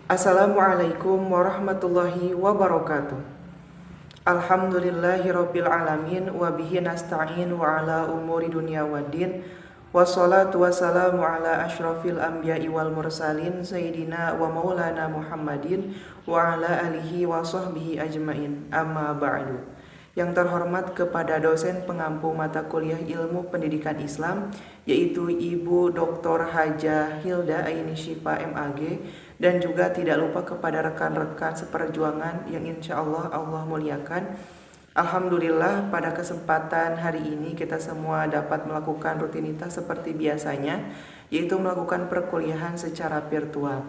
Assalamualaikum warahmatullahi wabarakatuh. Alhamdulillahirabbil alamin wa bihi nasta'in wa ala umuri dunya waddin. Wassalatu wassalamu ala asyrafil anbiya'i wal mursalin sayyidina wa maulana Muhammadin wa ala alihi wa sahbihi ajmain. Amma ba'du. Yang terhormat kepada dosen pengampu mata kuliah Ilmu Pendidikan Islam, yaitu Ibu Dr. Hajah Hilda Aini Syifa MAG, dan juga tidak lupa kepada rekan-rekan seperjuangan yang insya Allah muliakan. Alhamdulillah, pada kesempatan hari ini kita semua dapat melakukan rutinitas seperti biasanya, yaitu melakukan perkuliahan secara virtual.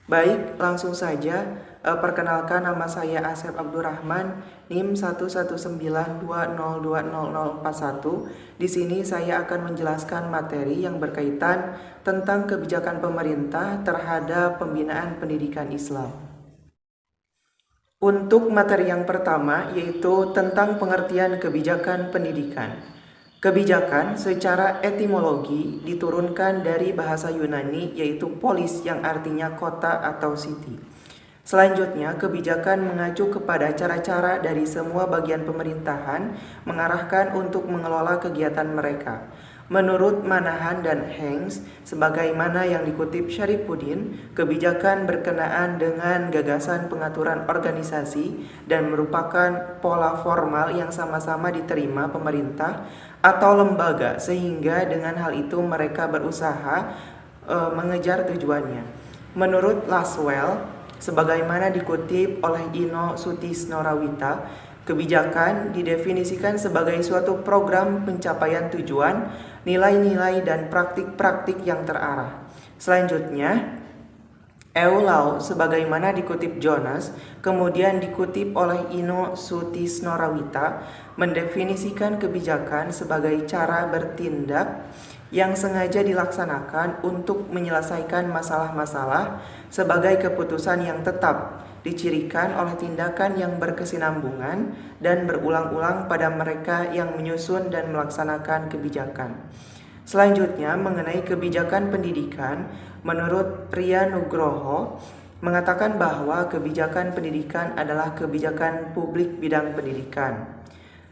Baik, langsung saja. Perkenalkan, nama saya Asep Abdurrahman, NIM 11920200041. Di sini saya akan menjelaskan materi yang berkaitan tentang kebijakan pemerintah terhadap pembinaan pendidikan Islam. Untuk materi yang pertama, yaitu tentang pengertian kebijakan pendidikan. Kebijakan secara etimologi diturunkan dari bahasa Yunani, yaitu polis, yang artinya kota atau city. Selanjutnya, kebijakan mengacu kepada cara-cara dari semua bagian pemerintahan mengarahkan untuk mengelola kegiatan mereka. Menurut Manahan dan Hanks, sebagaimana yang dikutip Syarifuddin, kebijakan berkenaan dengan gagasan pengaturan organisasi dan merupakan pola formal yang sama-sama diterima pemerintah atau lembaga, sehingga dengan hal itu mereka berusaha mengejar tujuannya. Menurut Laswell, sebagaimana dikutip oleh Ino Sutisnorawita, kebijakan didefinisikan sebagai suatu program pencapaian tujuan, nilai-nilai, dan praktik-praktik yang terarah. Selanjutnya, Eulau, sebagaimana dikutip Jonas, kemudian dikutip oleh Ino Sutisnorawita, mendefinisikan kebijakan sebagai cara bertindak yang sengaja dilaksanakan untuk menyelesaikan masalah-masalah sebagai keputusan yang tetap, dicirikan oleh tindakan yang berkesinambungan dan berulang-ulang pada mereka yang menyusun dan melaksanakan kebijakan. Selanjutnya, mengenai kebijakan pendidikan, menurut Ria Nugroho, mengatakan bahwa kebijakan pendidikan adalah kebijakan publik bidang pendidikan.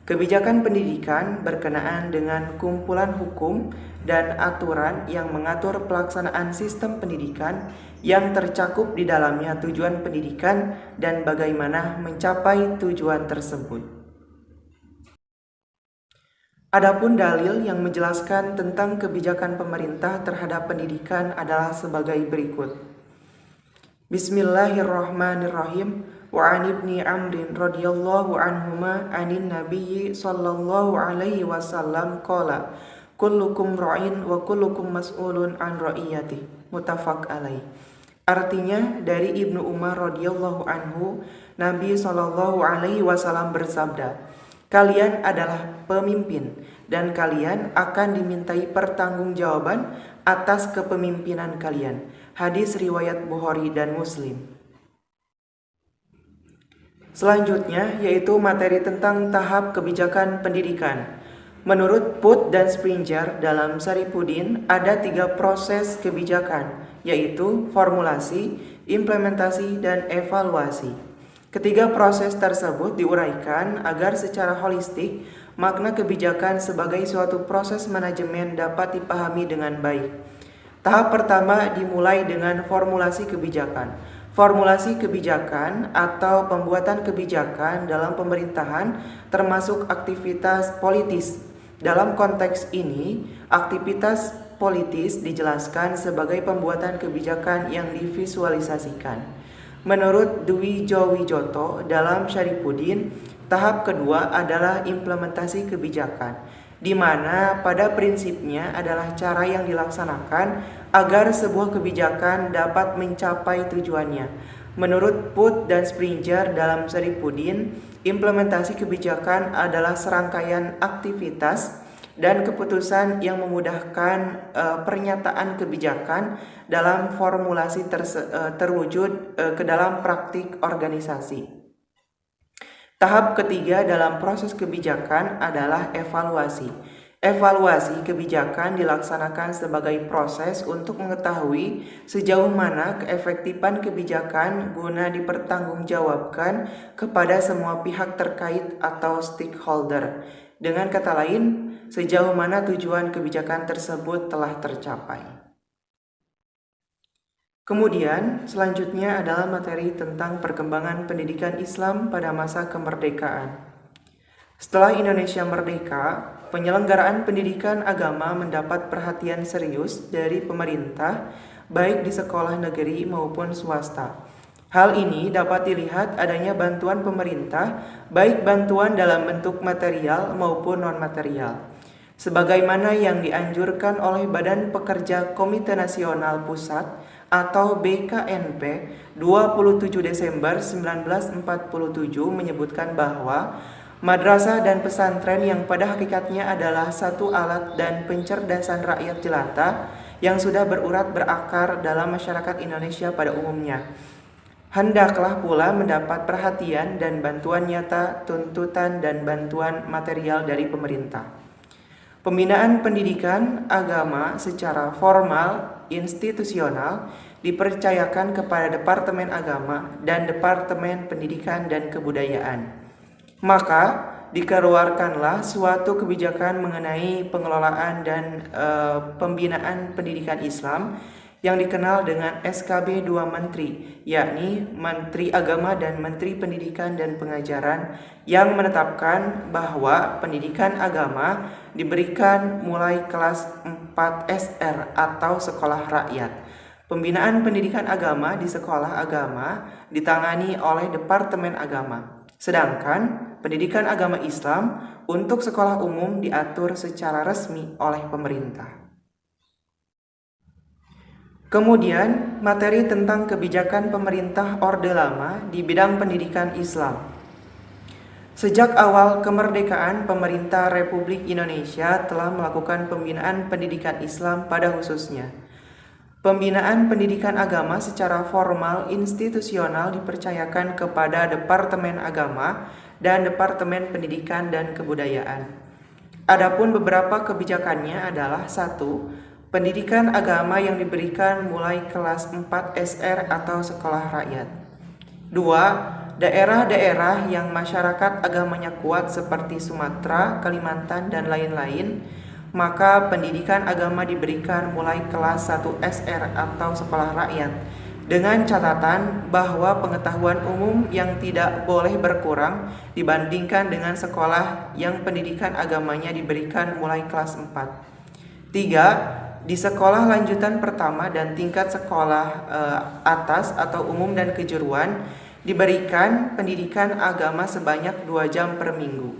Kebijakan pendidikan berkenaan dengan kumpulan hukum dan aturan yang mengatur pelaksanaan sistem pendidikan yang tercakup di dalamnya tujuan pendidikan dan bagaimana mencapai tujuan tersebut. Adapun dalil yang menjelaskan tentang kebijakan pemerintah terhadap pendidikan adalah sebagai berikut. Bismillahirrahmanirrahim. Wa an ibni Amrin radhiyallahu anhuma anin nabiyyi sallallahu alaihi wasallam qala kullukum ra'in wa kullukum mas'ulun an ra'iyatih. Muttafaq alaih. Artinya, dari Ibnu Umar radhiyallahu anhu, Nabi sallallahu alaihi wasallam bersabda, kalian adalah pemimpin dan kalian akan dimintai pertanggungjawaban atas kepemimpinan kalian. Hadis riwayat Bukhari dan Muslim. Selanjutnya, yaitu materi tentang tahap kebijakan pendidikan. Menurut Put dan Springer dalam Syarifuddin, ada 3 proses kebijakan, yaitu formulasi, implementasi, dan evaluasi. Ketiga proses tersebut diuraikan agar secara holistik makna kebijakan sebagai suatu proses manajemen dapat dipahami dengan baik. Tahap pertama dimulai dengan formulasi kebijakan. Formulasi kebijakan atau pembuatan kebijakan dalam pemerintahan termasuk aktivitas politis. Dalam konteks ini, aktivitas politis dijelaskan sebagai pembuatan kebijakan yang divisualisasikan. Menurut Dwi Jowijoto dalam Syarifuddin, tahap kedua adalah implementasi kebijakan, di mana pada prinsipnya adalah cara yang dilaksanakan agar sebuah kebijakan dapat mencapai tujuannya. Menurut Put dan Springer dalam Syarifuddin, implementasi kebijakan adalah serangkaian aktivitas dan keputusan yang memudahkan pernyataan kebijakan dalam formulasi terwujud ke dalam praktik organisasi. Tahap ketiga dalam proses kebijakan adalah evaluasi. Evaluasi kebijakan dilaksanakan sebagai proses untuk mengetahui sejauh mana keefektifan kebijakan guna dipertanggungjawabkan kepada semua pihak terkait atau stakeholder. Dengan kata lain, sejauh mana tujuan kebijakan tersebut telah tercapai. Kemudian, selanjutnya adalah materi tentang perkembangan pendidikan Islam pada masa kemerdekaan. Setelah Indonesia merdeka, penyelenggaraan pendidikan agama mendapat perhatian serius dari pemerintah, baik di sekolah negeri maupun swasta. Hal ini dapat dilihat adanya bantuan pemerintah, baik bantuan dalam bentuk material maupun non-material. Sebagaimana yang dianjurkan oleh Badan Pekerja Komite Nasional Pusat atau BKNP 27 Desember 1947 menyebutkan bahwa madrasah dan pesantren yang pada hakikatnya adalah satu alat dan pencerdasan rakyat jelata yang sudah berurat berakar dalam masyarakat Indonesia pada umumnya, hendaklah pula mendapat perhatian dan bantuan nyata, tuntutan dan bantuan material dari pemerintah. Pembinaan pendidikan agama secara formal institusional dipercayakan kepada Departemen Agama dan Departemen Pendidikan dan Kebudayaan. Maka dikeluarkanlah suatu kebijakan mengenai pengelolaan dan pembinaan pendidikan Islam yang dikenal dengan SKB 2 Menteri, yakni Menteri Agama dan Menteri Pendidikan dan Pengajaran, yang menetapkan bahwa pendidikan agama diberikan mulai kelas 4 SR atau sekolah rakyat. Pembinaan pendidikan agama di sekolah agama ditangani oleh Departemen Agama. Sedangkan pendidikan agama Islam untuk sekolah umum diatur secara resmi oleh pemerintah. Kemudian, materi tentang kebijakan pemerintah Orde Lama di bidang pendidikan Islam. Sejak awal kemerdekaan, pemerintah Republik Indonesia telah melakukan pembinaan pendidikan Islam pada khususnya. Pembinaan pendidikan agama secara formal institusional dipercayakan kepada Departemen Agama dan Departemen Pendidikan dan Kebudayaan. Adapun beberapa kebijakannya adalah: 1. Pendidikan agama yang diberikan mulai kelas 4 SR atau sekolah rakyat. 2. Daerah-daerah yang masyarakat agamanya kuat seperti Sumatera, Kalimantan, dan lain-lain, maka pendidikan agama diberikan mulai kelas 1 SR atau sekolah rakyat, dengan catatan bahwa pengetahuan umum yang tidak boleh berkurang dibandingkan dengan sekolah yang pendidikan agamanya diberikan mulai kelas 4. 3. Di sekolah lanjutan pertama dan tingkat sekolah atas atau umum dan kejuruan diberikan pendidikan agama sebanyak 2 jam per minggu.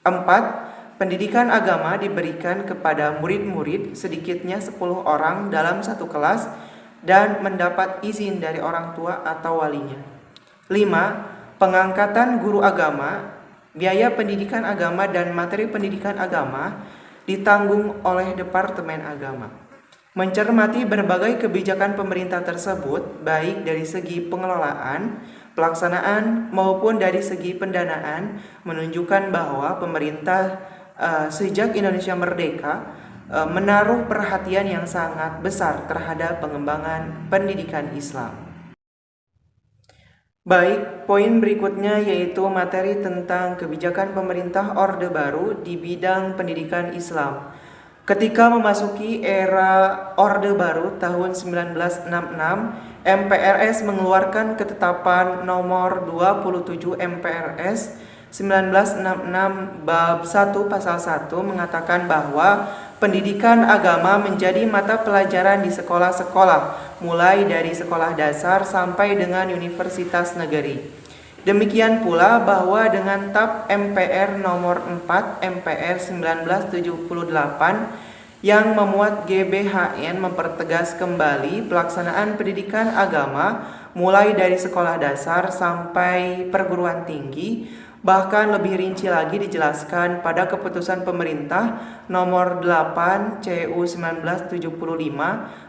4. Pendidikan agama diberikan kepada murid-murid sedikitnya 10 orang dalam satu kelas dan mendapat izin dari orang tua atau walinya. 5. Pengangkatan guru agama, biaya pendidikan agama dan materi pendidikan agama ditanggung oleh Departemen Agama. Mencermati berbagai kebijakan pemerintah tersebut, baik dari segi pengelolaan, pelaksanaan maupun dari segi pendanaan, menunjukkan bahwa pemerintah sejak Indonesia merdeka menaruh perhatian yang sangat besar terhadap pengembangan pendidikan Islam. Baik, poin berikutnya yaitu materi tentang kebijakan pemerintah Orde Baru di bidang pendidikan Islam. Ketika memasuki era Orde Baru tahun 1966, MPRS mengeluarkan ketetapan nomor 27 MPRS 1966 bab 1 pasal 1 mengatakan bahwa pendidikan agama menjadi mata pelajaran di sekolah-sekolah, mulai dari sekolah dasar sampai dengan universitas negeri. Demikian pula bahwa dengan TAP MPR nomor 4 MPR 1978 yang memuat GBHN mempertegas kembali pelaksanaan pendidikan agama mulai dari sekolah dasar sampai perguruan tinggi. Bahkan lebih rinci lagi dijelaskan pada keputusan pemerintah nomor 8 CU 1975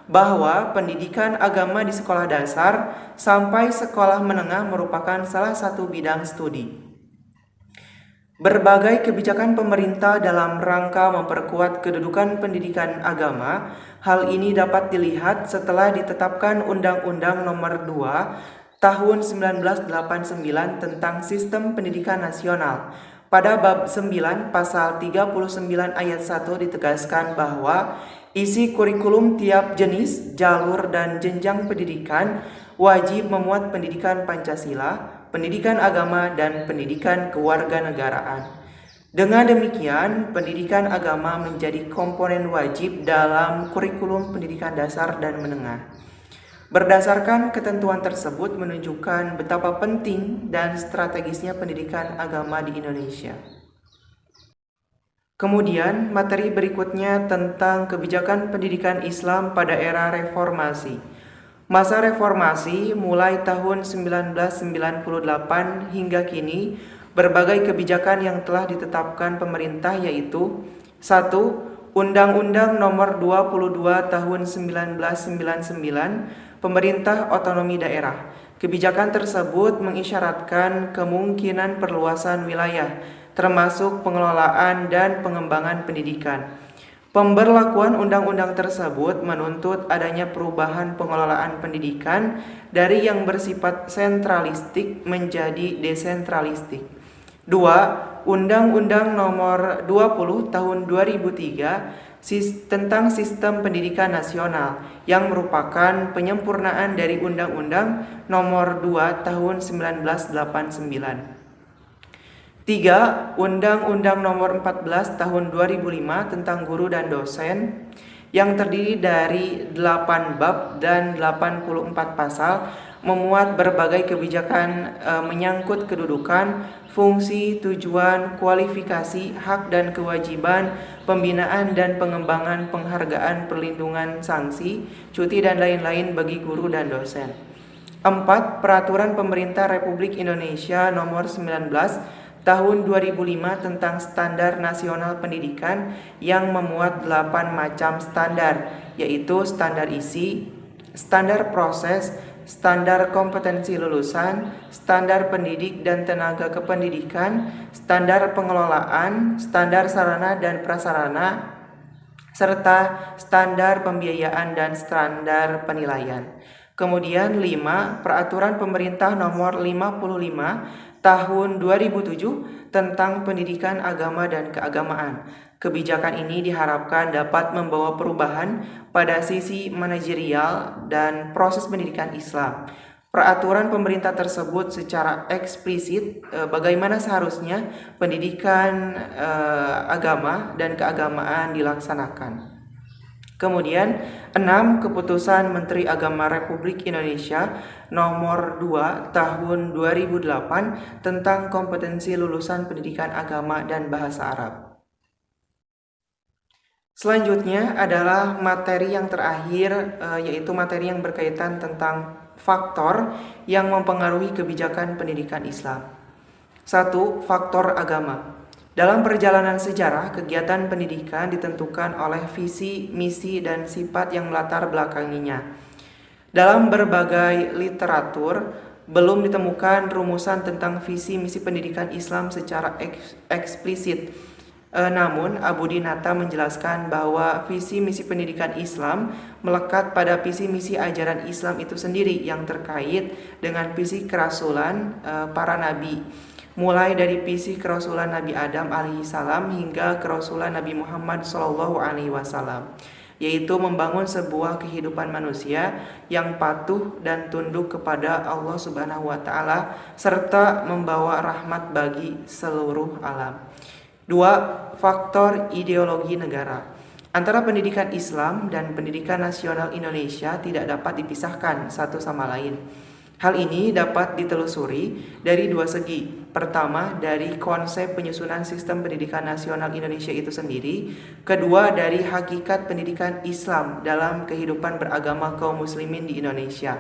bahwa pendidikan agama di sekolah dasar sampai sekolah menengah merupakan salah satu bidang studi. Berbagai kebijakan pemerintah dalam rangka memperkuat kedudukan pendidikan agama. Hal ini dapat dilihat setelah ditetapkan Undang-Undang Nomor 2 Tahun 1989 tentang Sistem Pendidikan Nasional. Pada bab 9 pasal 39 ayat 1 ditegaskan bahwa isi kurikulum tiap jenis, jalur, dan jenjang pendidikan wajib memuat pendidikan Pancasila, pendidikan agama, dan pendidikan kewarganegaraan. Dengan demikian, pendidikan agama menjadi komponen wajib dalam kurikulum pendidikan dasar dan menengah. Berdasarkan ketentuan tersebut menunjukkan betapa penting dan strategisnya pendidikan agama di Indonesia. Kemudian, materi berikutnya tentang kebijakan pendidikan Islam pada era reformasi. Masa reformasi mulai tahun 1998 hingga kini, berbagai kebijakan yang telah ditetapkan pemerintah yaitu 1. Undang-Undang Nomor 22 Tahun 1999, Pemerintah Otonomi Daerah. Kebijakan tersebut mengisyaratkan kemungkinan perluasan wilayah, termasuk pengelolaan dan pengembangan pendidikan. Pemberlakuan undang-undang tersebut menuntut adanya perubahan pengelolaan pendidikan dari yang bersifat sentralistik menjadi desentralistik. 2. Undang-Undang Nomor 20 Tahun 2003 tentang Sistem Pendidikan Nasional yang merupakan penyempurnaan dari Undang-Undang Nomor 2 Tahun 1989. 3. Undang-Undang Nomor 14 Tahun 2005 tentang Guru dan Dosen yang terdiri dari 8 bab dan 84 pasal memuat berbagai kebijakan menyangkut kedudukan, fungsi, tujuan, kualifikasi, hak dan kewajiban, pembinaan dan pengembangan, penghargaan, perlindungan, sanksi, cuti dan lain-lain bagi guru dan dosen. 4. Peraturan Pemerintah Republik Indonesia Nomor 19 Tahun 2005 tentang Standar Nasional Pendidikan yang memuat 8 macam standar, yaitu standar isi, standar proses, standar kompetensi lulusan, standar pendidik dan tenaga kependidikan, standar pengelolaan, standar sarana dan prasarana, serta standar pembiayaan dan standar penilaian. Kemudian 5. Peraturan Pemerintah Nomor 55 Tahun 2007 tentang Pendidikan Agama dan Keagamaan. Kebijakan ini diharapkan dapat membawa perubahan pada sisi manajerial dan proses pendidikan Islam. Peraturan pemerintah tersebut secara eksplisit bagaimana seharusnya pendidikan agama dan keagamaan dilaksanakan. Kemudian 6. Keputusan Menteri Agama Republik Indonesia Nomor 2 Tahun 2008 tentang kompetensi lulusan pendidikan agama dan bahasa Arab. Selanjutnya adalah materi yang terakhir, yaitu materi yang berkaitan tentang faktor yang mempengaruhi kebijakan pendidikan Islam. 1. Faktor agama. Dalam perjalanan sejarah, kegiatan pendidikan ditentukan oleh visi, misi, dan sifat yang melatar belakanginya. Dalam berbagai literatur, belum ditemukan rumusan tentang visi misi pendidikan Islam secara eksplisit. Namun, Abu Dinata menjelaskan bahwa visi misi pendidikan Islam melekat pada visi misi ajaran Islam itu sendiri yang terkait dengan visi kerasulan para nabi. Mulai dari visi kerasulan Nabi Adam alaihissalam hingga kerasulan Nabi Muhammad SAW, yaitu membangun sebuah kehidupan manusia yang patuh dan tunduk kepada Allah Subhanahu wa Ta'ala serta membawa rahmat bagi seluruh alam. 2. Faktor ideologi negara. Antara pendidikan Islam dan pendidikan nasional Indonesia tidak dapat dipisahkan satu sama lain. Hal ini dapat ditelusuri dari dua segi. Pertama, dari konsep penyusunan sistem pendidikan nasional Indonesia itu sendiri. Kedua, dari hakikat pendidikan Islam dalam kehidupan beragama kaum muslimin di Indonesia.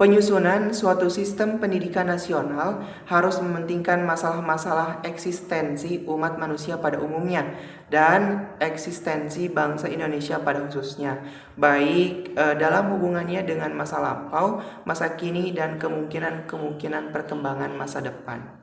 Penyusunan suatu sistem pendidikan nasional harus mementingkan masalah-masalah eksistensi umat manusia pada umumnya dan eksistensi bangsa Indonesia pada khususnya, baik dalam hubungannya dengan masa lampau, masa kini, dan kemungkinan perkembangan masa depan.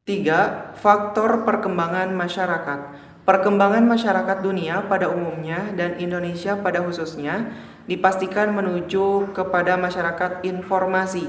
3. Faktor perkembangan masyarakat. Perkembangan masyarakat dunia pada umumnya dan Indonesia pada khususnya dipastikan menuju kepada masyarakat informasi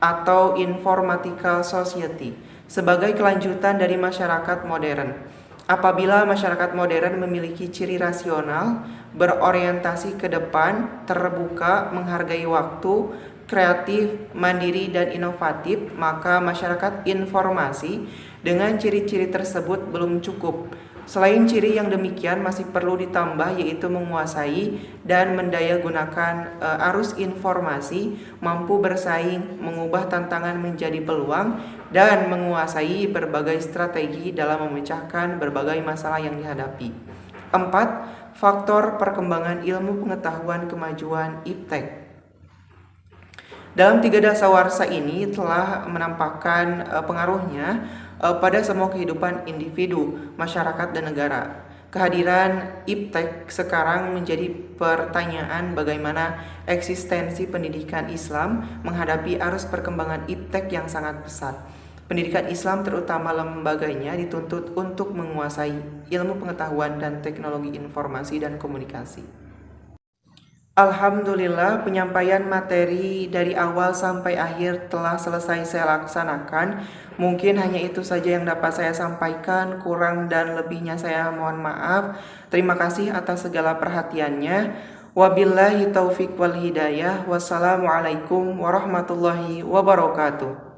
atau informatical society sebagai kelanjutan dari masyarakat modern. Apabila masyarakat modern memiliki ciri rasional, berorientasi ke depan, terbuka, menghargai waktu, kreatif, mandiri, dan inovatif, maka masyarakat informasi dengan ciri-ciri tersebut belum cukup. Selain ciri yang demikian masih perlu ditambah, yaitu menguasai dan mendayagunakan arus informasi, mampu bersaing, mengubah tantangan menjadi peluang, dan menguasai berbagai strategi dalam memecahkan berbagai masalah yang dihadapi. 4. Faktor perkembangan ilmu pengetahuan kemajuan iptek. Dalam 3 dasawarsa ini telah menampakkan pengaruhnya pada semua kehidupan individu, masyarakat, dan negara. Kehadiran iptek sekarang menjadi pertanyaan bagaimana eksistensi pendidikan Islam menghadapi arus perkembangan iptek yang sangat pesat. Pendidikan Islam terutama lembaganya dituntut untuk menguasai ilmu pengetahuan dan teknologi informasi dan komunikasi. Alhamdulillah, penyampaian materi dari awal sampai akhir telah selesai saya laksanakan. Mungkin hanya itu saja yang dapat saya sampaikan, kurang dan lebihnya saya mohon maaf. Terima kasih atas segala perhatiannya. Wabillahi taufiq wal hidayah. Wassalamualaikum warahmatullahi wabarakatuh.